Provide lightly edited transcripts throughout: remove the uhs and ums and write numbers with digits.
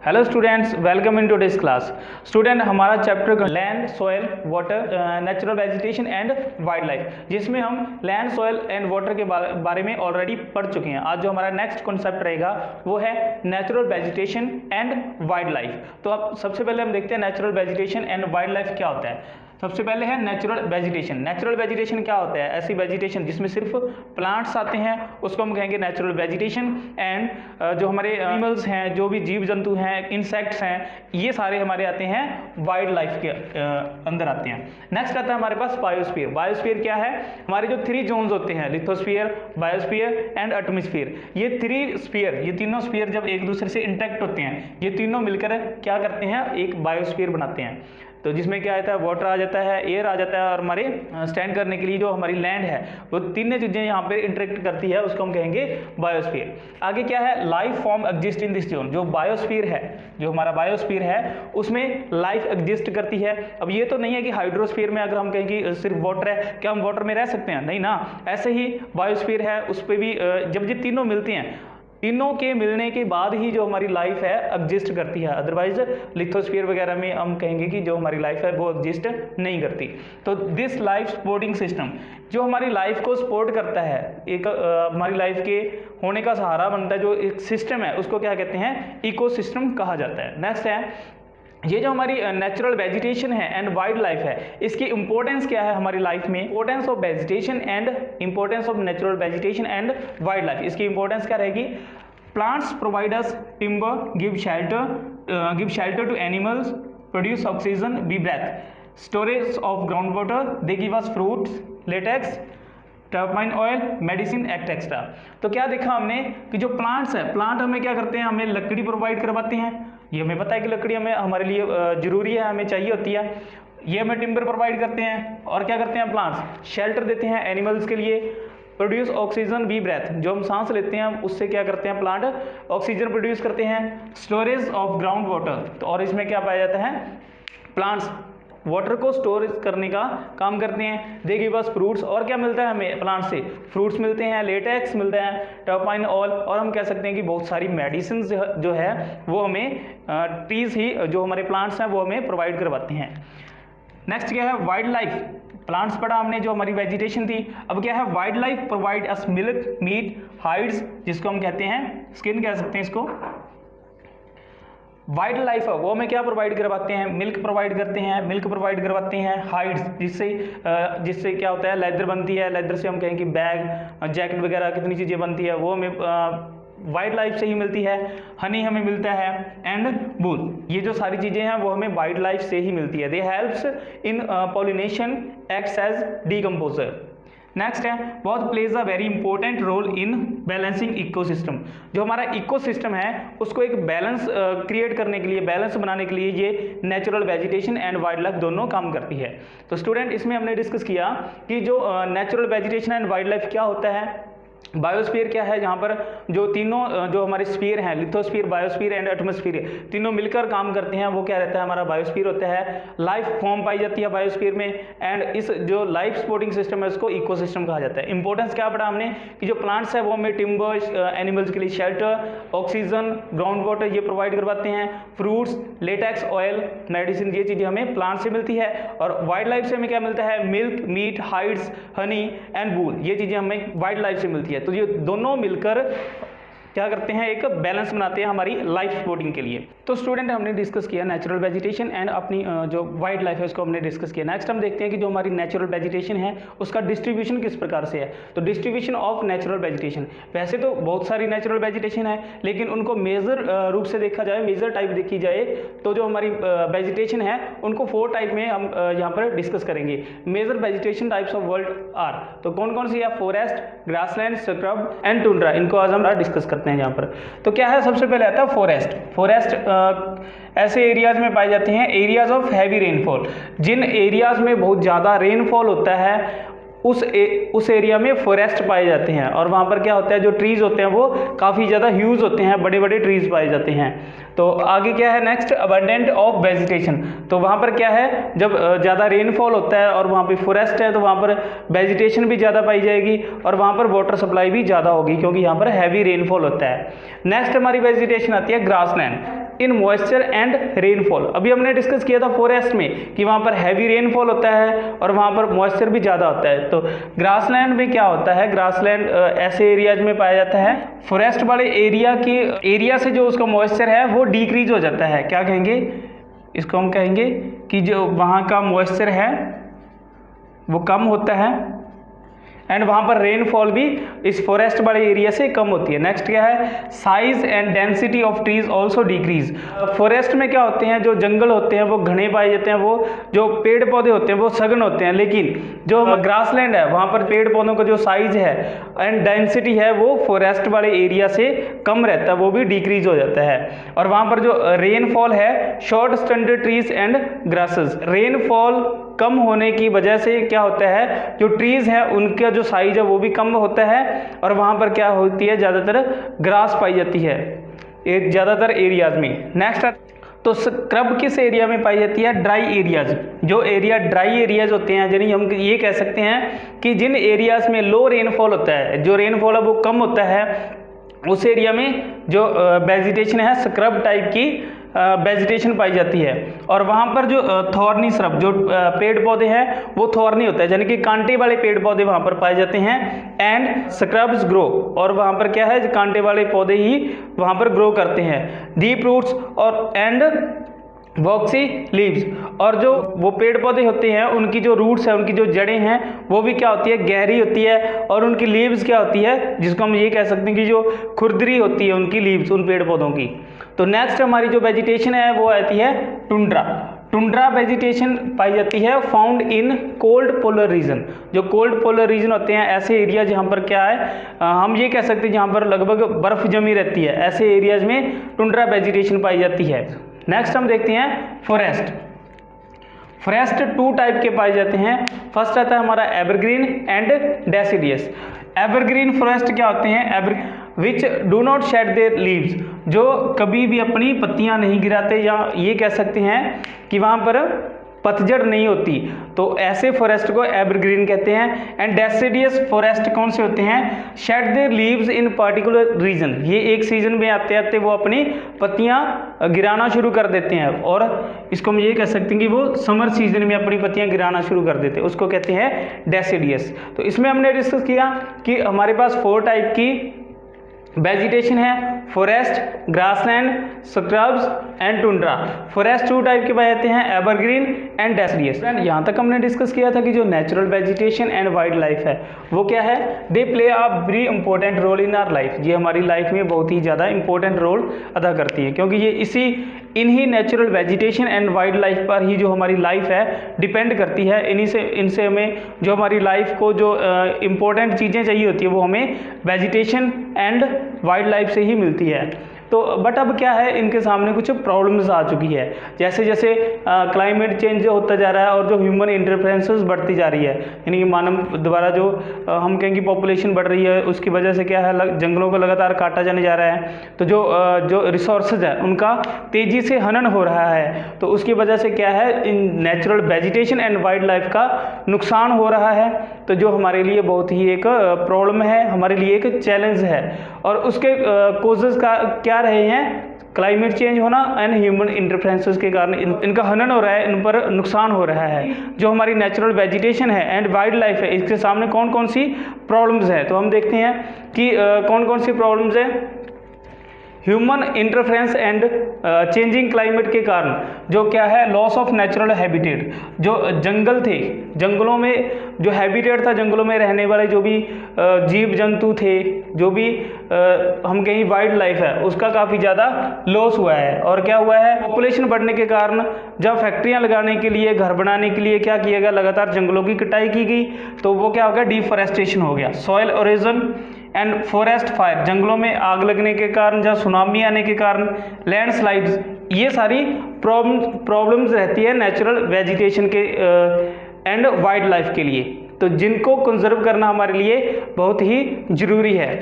Hello students, welcome in today's class. Student, हमारा chapter land, soil, water, natural vegetation and wild life, जिसमें हम land, soil and water के बारे में already पढ़ चुके हैं। आज जो हमारा नेक्स्ट कॉन्सेप्ट रहेगा वो है natural vegetation and wild life. तो अब सबसे पहले हम देखते हैं natural vegetation and wild life क्या होता है। सबसे पहले है नेचुरल वेजिटेशन। नेचुरल वेजिटेशन क्या होता है? ऐसी वेजिटेशन जिसमें सिर्फ प्लांट्स आते हैं उसको हम कहेंगे नेचुरल वेजिटेशन। एंड जो हमारे एनिमल्स हैं, जो भी जीव जंतु हैं, इंसेक्ट्स हैं, ये सारे हमारे आते हैं वाइल्ड लाइफ के अंदर आते हैं। नेक्स्ट आता है हमारे पास बायोस्फीयर। बायोस्फीयर क्या है? हमारे जो 3 जोन्स होते हैं, लिथोस्फीयर, बायोस्फीयर एंड एटमॉस्फेयर, ये 3 स्फीयर, ये तीनों स्फीयर जब एक दूसरे से इंटरेक्ट होते हैं, ये तीनों मिलकर क्या करते हैं? एक बायोस्फीयर बनाते हैं। तो जिसमें क्या आता है? वाटर आ जाता है, एयर आ जाता है, और हमारे स्टैंड करने के लिए जो हमारी लैंड है, वो तीनों चीज़ें यहाँ पे इंटरेक्ट करती है, उसको हम कहेंगे बायोस्फीयर। आगे क्या है? Life form exist in this zone. जो बायोस्फीयर है, जो हमारा बायोस्फीयर है, उसमें लाइफ एग्जिस्ट करती है। अब ये तो नहीं है कि हाइड्रोस्फीयर में अगर हम कहें कि सिर्फ वाटर है, क्या हम वाटर में रह सकते हैं? नहीं ना। ऐसे ही बायोस्फीयर है, उस पर भी जब ये तीनों मिलती हैं, तीनों के मिलने के बाद ही जो हमारी लाइफ है एग्जिस्ट करती है। अदरवाइज लिथोस्फीयर वगैरह में हम कहेंगे कि जो हमारी लाइफ है वो एग्जिस्ट नहीं करती। तो दिस लाइफ सपोर्टिंग सिस्टम, जो हमारी लाइफ को सपोर्ट करता है, एक हमारी लाइफ के होने का सहारा बनता है, जो एक सिस्टम है, उसको क्या कहते हैं? इकोसिस्टम कहा जाता है। नेक्स्ट है ये जो हमारी नेचुरल वेजिटेशन है एंड वाइल्ड लाइफ है, इसकी इंपॉर्टेंस क्या है हमारी लाइफ में? Importance of vegetation and importance of natural vegetation and wild life, इसकी इंपॉर्टेंस क्या रहेगी? Plants provide us timber, give shelter to animals, produce oxygen we breathe, storage of ground water, they give us fruits, latex, turpentine oil, medicine etcetera. तो क्या देखा हमने कि जो plants है, प्लांट हमें क्या करते हैं? हमें लकड़ी प्रोवाइड करवाते हैं। ये हमें पता है कि लकड़ी हमें हमारे लिए जरूरी है, हमें चाहिए होती है। ये हमें टिम्बर प्रोवाइड करते हैं। और क्या करते हैं प्लांट्स? शेल्टर देते हैं एनिमल्स के लिए। प्रोड्यूस ऑक्सीजन वी ब्रेथ, जो हम सांस लेते हैं उससे क्या करते हैं प्लांट? ऑक्सीजन प्रोड्यूस करते हैं। स्टोरेज ऑफ ग्राउंड वाटर, तो और इसमें क्या पाया जाता है? प्लांट्स वाटर को स्टोर करने का काम करते हैं। दे गिव अस फ्रूट्स, और क्या मिलता है हमें प्लांट से? फ्रूट्स मिलते हैं, लेटेक्स मिलता है, टर्पाइन ऑयल, और हम कह सकते हैं कि बहुत सारी मेडिसिन जो है वो हमें ट्रीज ही, जो हमारे प्लांट्स हैं, वो हमें प्रोवाइड करवाते हैं। नेक्स्ट क्या है? Wild life. प्लांट्स पढ़ा हमने, जो हमारी वेजिटेशन थी। अब क्या है? Wild life provide us milk, meat, hides, जिसको हम कहते हैं स्किन कह सकते हैं इसको। वाइल्ड लाइफ है वो हमें क्या प्रोवाइड करवाते हैं? मिल्क प्रोवाइड करते हैं, मिल्क प्रोवाइड करवाते हैं, हाइड्स, जिससे क्या होता है? लेदर बनती है। लेदर से हम कहें कि बैग, जैकेट वगैरह कितनी चीज़ें बनती है, वो हमें वाइल्ड लाइफ से ही मिलती है। हनी हमें मिलता है, एंड वूल, ये जो सारी चीज़ें हैं वो हमें वाइल्ड लाइफ से ही मिलती है। They helps in pollination, acts as decomposer. Next है बहुत plays a very important role in balancing ecosystem. जो हमारा इकोसिस्टम है उसको एक बैलेंस क्रिएट करने के लिए, बैलेंस बनाने के लिए ये natural vegetation and wild life दोनों काम करती है। तो स्टूडेंट, इसमें हमने डिस्कस किया कि जो natural vegetation and wild life क्या होता है। बायोस्फीयर क्या है? जहाँ पर जो तीनों जो हमारे स्फीयर हैं, लिथोस्फीयर, बायोस्फीयर एंड एटमॉस्फेयर, तीनों मिलकर काम करते हैं, वो क्या रहता है? हमारा बायोस्फीयर होता है। लाइफ फॉर्म पाई जाती है बायोस्फीयर में, एंड इस जो लाइफ सपोर्टिंग सिस्टम है उसको इकोसिस्टम कहा जाता है। इंपॉर्टेंस क्या पढ़ा हमने कि जो प्लांट्स है वो हमें टिम्बर, एनिमल्स के लिए शेल्टर, ऑक्सीजन, ग्राउंड वाटर ये प्रोवाइड करवाते हैं। फ्रूट्स, लेटेक्स, ऑयल, मेडिसिन, ये चीज़ें हमें प्लांट से मिलती है। और वाइल्ड लाइफ से हमें क्या मिलता है? Milk, meat, hides, honey and wool, ये चीज़ें हमें वाइल्ड लाइफ से मिलती है। तो ये दोनों मिलकर क्या करते हैं? एक बैलेंस बनाते हैं हमारी लाइफ सपोर्टिंग के लिए। तो स्टूडेंट, हमने डिस्कस किया नेचुरल वेजिटेशन एंड अपनी जो वाइल्ड लाइफ है उसको हमने डिस्कस किया। नेक्स्ट हम देखते हैं कि जो हमारी नेचुरल वेजिटेशन है उसका डिस्ट्रीब्यूशन किस प्रकार से है। तो डिस्ट्रीब्यूशन ऑफ नेचुरल वेजिटेशन, वैसे तो बहुत सारी नेचुरल वेजिटेशन है, लेकिन उनको मेजर रूप से देखा जाए, मेजर टाइप देखी जाए, तो जो हमारी वेजिटेशन है उनको 4 टाइप में हम यहाँ पर डिस्कस करेंगे। Major vegetation types of world are, तो कौन कौन सी है? Forest, grassland, scrub and tundra, इनको आज हम डिस्कस करते हैं यहाँ पर। तो क्या है? सबसे पहले आता है फॉरेस्ट। फॉरेस्ट ऐसे एरियाज में पाए जाते हैं, एरियाज ऑफ हैवी रेनफॉल। जिन एरियाज में बहुत ज़्यादा रेनफॉल होता है उस एरिया में फॉरेस्ट पाए जाते हैं। और वहाँ पर क्या होता है? जो ट्रीज होते हैं वो काफ़ी ज़्यादा ह्यूज होते हैं, बड़े बड़े ट्रीज पाए जाते हैं। तो आगे क्या है? Next, abundant of vegetation. तो वहाँ पर क्या है? जब ज़्यादा रेनफॉल होता है और वहाँ पे फॉरेस्ट है तो वहाँ पर वेजिटेशन भी ज़्यादा पाई जाएगी और वहाँ पर वाटर सप्लाई भी ज़्यादा होगी, क्योंकि यहाँ पर हैवी रेनफॉल होता है। नेक्स्ट हमारी वेजिटेशन आती है grassland. In moisture and rainfall. अभी हमने डिस्कस किया था फॉरेस्ट में कि वहाँ पर हैवी रेनफॉल होता है और वहाँ पर मॉइस्चर भी ज़्यादा होता है। तो ग्रासलैंड में क्या होता है, ग्रासलैंड ऐसे एरियाज में पाया जाता है, फॉरेस्ट वाले एरिया से जो उसका मॉइस्चर है वो डिक्रीज हो जाता है। क्या कहेंगे इसको, हम कहेंगे कि जो वहाँ का मॉइस्चर है वो कम होता है एंड वहाँ पर रेनफॉल भी इस फॉरेस्ट वाले एरिया से कम होती है। नेक्स्ट क्या है, size and density of trees also decrease. Forest में क्या होते हैं, जो जंगल होते हैं वो घने पाए जाते हैं, वो जो पेड़ पौधे होते हैं वो सघन होते हैं, लेकिन जो ग्रासलैंड है वहाँ पर पेड़ पौधों का जो साइज है एंड डेंसिटी है वो फॉरेस्ट वाले एरिया से कम रहता है, वो भी डिक्रीज हो जाता है। और वहाँ पर जो रेनफॉल है, short standard trees and grasses, rainfall कम होने की वजह से क्या होता है, जो ट्रीज है उनका जो साइज है वो भी कम होता है और वहाँ पर क्या होती है, ज़्यादातर ग्रास पाई जाती है ज़्यादातर एरियाज में। नेक्स्ट, तो स्क्रब किस एरिया में पाई जाती है, ड्राई एरियाज। जो एरिया ड्राई एरियाज होते हैं, यानी हम ये कह सकते हैं कि जिन एरियाज में लो रेनफॉल होता है, जो रेनफॉल है वो कम होता है, उस एरिया में जो वेजिटेशन है स्क्रब टाइप की वेजिटेशन पाई जाती है। और वहाँ पर जो थॉर्नी श्रब, जो पेड़ पौधे हैं वो थॉर्नी होता है, यानी कि कांटे वाले पेड़ पौधे वहाँ पर पाए जाते हैं। एंड स्क्रब्स ग्रो, और वहाँ पर क्या है, कांटे वाले पौधे ही वहाँ पर ग्रो करते हैं। डीप रूट्स और एंड वॉक्सी लीव्स, और जो वो पेड़ पौधे होते हैं उनकी जो रूट्स है, उनकी जो जड़ें हैं वो भी क्या होती है, गहरी होती है। और उनकी लीव्स क्या होती है, जिसको हम ये कह सकते हैं कि जो खुरदरी होती है उनकी लीव्स, उन पेड़ पौधों की। तो नेक्स्ट हमारी जो वेजिटेशन है वो आती है टुंड्रा। टुंड्रा वेजिटेशन पाई जाती है found in cold polar region. जो कोल्ड पोलर रीजन होते हैं, ऐसे एरिया जहाँ पर क्या है, हम ये कह सकते हैं जहाँ पर लगभग बर्फ जमी रहती है, ऐसे एरियाज में टुंड्रा वेजिटेशन पाई जाती है। नेक्स्ट हम देखते हैं फॉरेस्ट। फॉरेस्ट 2 टाइप के पाए जाते हैं। फर्स्ट आता है हमारा evergreen and deciduous. Evergreen forest क्या होते हैं, which do not shade their leaves, जो कभी भी अपनी पत्तियां नहीं गिराते, या ये कह सकते हैं कि वहाँ पर पतझड़ नहीं होती, तो ऐसे फॉरेस्ट को एवरग्रीन कहते हैं। एंड डेसिडियस फॉरेस्ट कौन से होते हैं, shed their leaves in particular region, ये एक सीजन में आते आते वो अपनी पत्तियां गिराना शुरू कर देते हैं, और इसको हम ये कह सकते हैं कि वो समर सीजन में अपनी पत्तियां गिराना शुरू कर देते हैं, उसको कहते हैं डेसिडियस। तो इसमें हमने डिस्कस किया कि हमारे पास 4 टाइप की वेजिटेशन है, forest, grassland, scrubs and tundra. Forest 2 type के पाए जाते हैं, एवरग्रीन एंड डेसिडियस। यहाँ तक हमने डिस्कस किया था कि जो natural vegetation and wild life है वो क्या है, they play a very important role in our life. ये हमारी लाइफ में बहुत ही ज़्यादा इंपॉर्टेंट रोल अदा करती है, क्योंकि ये इन्हीं natural vegetation and wild life पर ही जो हमारी लाइफ है डिपेंड करती है। इनसे हमें जो हमारी लाइफ को जो इम्पोर्टेंट चीज़ें चाहिए होती है वो हमें वेजिटेशन एंड वाइल्ड लाइफ से ही मिलती है। तो बट अब क्या है, इनके सामने कुछ प्रॉब्लम्स आ चुकी है, जैसे जैसे क्लाइमेट चेंज होता जा रहा है और जो ह्यूमन इंटरफेरेंसेस बढ़ती जा रही है, यानी कि मानव द्वारा जो हम कहेंगे पॉपुलेशन बढ़ रही है, उसकी वजह से क्या है, जंगलों को लगातार काटा जाने जा रहा है, तो जो रिसोर्सेज है उनका तेज़ी से हनन हो रहा है, तो उसकी वजह से क्या है, in natural vegetation and wild life का नुकसान हो रहा है। तो जो हमारे लिए बहुत ही एक प्रॉब्लम है, हमारे लिए एक चैलेंज है, और उसके कोजेस का क्या रहे हैं, क्लाइमेट चेंज होना एंड ह्यूमन इंटरफेरेंसेस के कारण इनका हनन हो रहा है, इन पर नुकसान हो रहा है। जो हमारी नेचुरल वेजिटेशन है एंड वाइल्ड लाइफ है, इसके सामने कौन कौन सी प्रॉब्लम्स हैं, तो हम देखते हैं कि कौन कौन सी प्रॉब्लम्स हैं। Human interference and changing climate के कारण जो क्या है, लॉस ऑफ नेचुरल हैबिटेट। जो जंगल थे, जंगलों में जो हैबिटेट था, जंगलों में रहने वाले जो भी जीव जंतु थे, जो भी हम कहीं वाइल्ड लाइफ है, उसका काफ़ी ज़्यादा लॉस हुआ है। और क्या हुआ है, पॉपुलेशन बढ़ने के कारण जब फैक्ट्रियाँ लगाने के लिए, घर बनाने के लिए क्या किया गया, लगातार जंगलों की कटाई की गई, तो वो क्या हो गया, डिफॉरेस्टेशन हो गया। Soil erosion and forest fire, जंगलों में आग लगने के कारण, जहाँ सुनामी आने के कारण, लैंडस्लाइड्स, ये सारी प्रॉब्लम्स रहती है नेचुरल वेजिटेशन के एंड वाइल्ड लाइफ के लिए, तो जिनको कंजर्व करना हमारे लिए बहुत ही ज़रूरी है।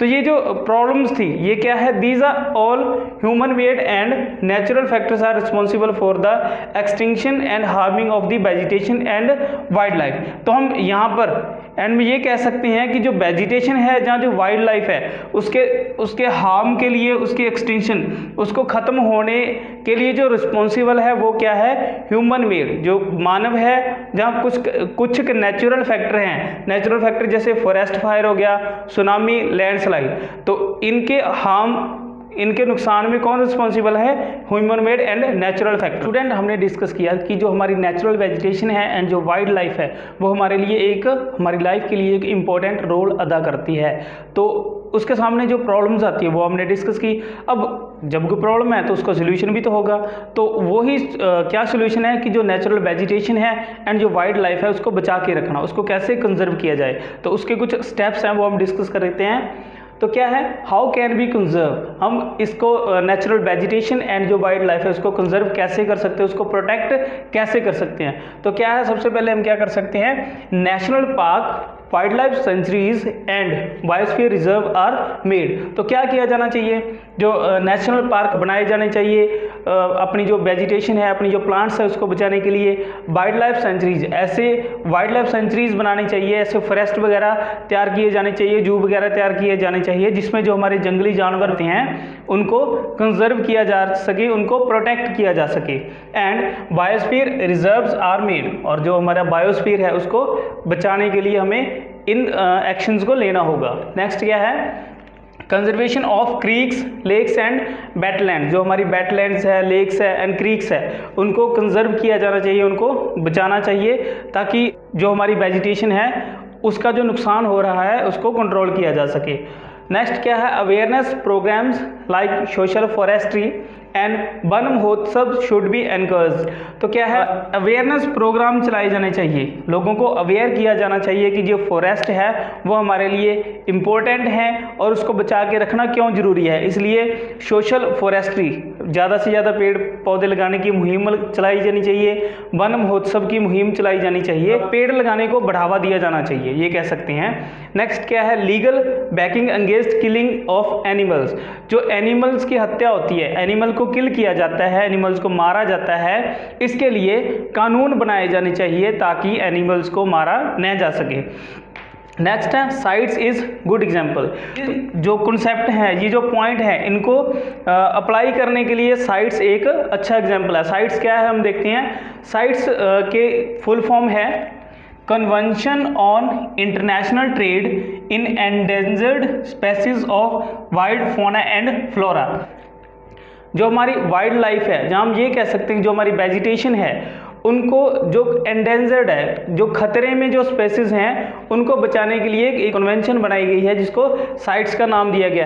तो ये जो प्रॉब्लम्स थी ये क्या है, these are all human made and natural factors are responsible for the extinction and harming of the vegetation and wild life. तो हम यहाँ पर एंड में ये कह सकते हैं कि जो वेजिटेशन है, जहाँ जो वाइल्ड लाइफ है, उसके हार्म के लिए, उसकी एक्सटिंक्शन, उसको ख़त्म होने के लिए जो रिस्पॉन्सिबल है वो क्या है, ह्यूमन मेड, जो मानव है। जहाँ कुछ नेचुरल फैक्टर हैं, नेचुरल फैक्टर जैसे फॉरेस्ट फायर हो गया, सुनामी, लैंडस्लाइड, तो इनके नुकसान में कौन रिस्पॉन्सिबल है, human made and natural factor. Student, हमने डिस्कस किया कि जो हमारी नेचुरल वेजिटेशन है एंड जो वाइल्ड लाइफ है वो हमारी लाइफ के लिए एक इम्पोर्टेंट रोल अदा करती है। तो उसके सामने जो प्रॉब्लम्स आती है वो हमने डिस्कस की। अब जब कोई प्रॉब्लम है तो उसका सोल्यूशन भी तो होगा, तो वही क्या सोल्यूशन है कि जो नेचुरल वेजिटेशन है एंड जो वाइल्ड लाइफ है उसको बचा के रखना, उसको कैसे कंजर्व किया जाए। तो उसके कुछ स्टेप्स हैं वो हम डिस्कस कर लेते हैं। तो क्या है, हाउ कैन वी कंजर्व, हम इसको नेचुरल वेजिटेशन एंड जो वाइल्ड लाइफ है उसको कंजर्व कैसे कर सकते हैं, उसको प्रोटेक्ट कैसे कर सकते हैं। तो क्या है, सबसे पहले हम क्या कर सकते हैं, national park, wild life sanctuaries and biosphere reserve are made. तो क्या किया जाना चाहिए, जो नेशनल पार्क बनाए जाने चाहिए अपनी जो वेजिटेशन है, अपनी जो प्लांट्स है उसको बचाने के लिए। वाइल्ड लाइफ सेंचुरीज, ऐसे वाइल्ड लाइफ सेंचुरीज बनानी चाहिए, ऐसे फॉरेस्ट वगैरह तैयार किए जाने चाहिए, जू वगैरह तैयार किए जाने चाहिए, जिसमें जो हमारे जंगली जानवर होते हैं उनको कंजर्व किया जा सके, उनको प्रोटेक्ट किया जा सके। And biosphere reserves are made, और जो हमारा बायोस्फीयर है उसको बचाने के लिए हमें इन एक्शंस को लेना होगा। नेक्स्ट क्या है, conservation of creeks, lakes and wetland, जो हमारी वेटलैंड्स है, लेक्स है एंड क्रीक्स है उनको कंजर्व किया जाना चाहिए, उनको बचाना चाहिए, ताकि जो हमारी वेजिटेशन है उसका जो नुकसान हो रहा है उसको कंट्रोल किया जा सके। नेक्स्ट क्या है, awareness programmes like social forestry and Van Mahotsav should be encouraged. तो क्या है, अवेयरनेस प्रोग्राम चलाए जाने चाहिए, लोगों को अवेयर किया जाना चाहिए कि जो फॉरेस्ट है वो हमारे लिए इम्पोर्टेंट है और उसको बचा के रखना क्यों ज़रूरी है। इसलिए सोशल फॉरेस्ट्री, ज़्यादा से ज़्यादा पेड़ पौधे लगाने की मुहिम चलाई जानी चाहिए, वन महोत्सव की मुहिम चलाई जानी चाहिए, पेड़ लगाने को बढ़ावा दिया जाना चाहिए, ये कह सकते हैं। नेक्स्ट क्या है, legal backing against killing of animals, जो एनिमल्स की हत्या होती है, एनिमल को किल किया जाता है, एनिमल्स को मारा जाता है, इसके लिए कानून बनाए जाने चाहिए ताकि एनिमल्स को मारा न जा सके। नेक्स्ट है, साइट्स इज गुड एग्जाम्पल, जो कॉन्सेप्ट है, ये जो पॉइंट है, इनको अप्लाई करने के लिए साइट्स एक अच्छा एग्जाम्पल है। साइट्स क्या है हम देखते हैं, साइट्स के फुल फॉर्म है convention on international trade in endangered species of wild fauna and flora. जो हमारी वाइल्ड लाइफ है, जहाँ हम ये कह सकते हैं जो हमारी वेजिटेशन है उनको, जो एंडेंजर्ड है, जो खतरे में जो स्पेसीज हैं उनको बचाने के लिए एक कन्वेंशन बनाई गई है जिसको साइट्स का नाम दिया गया है।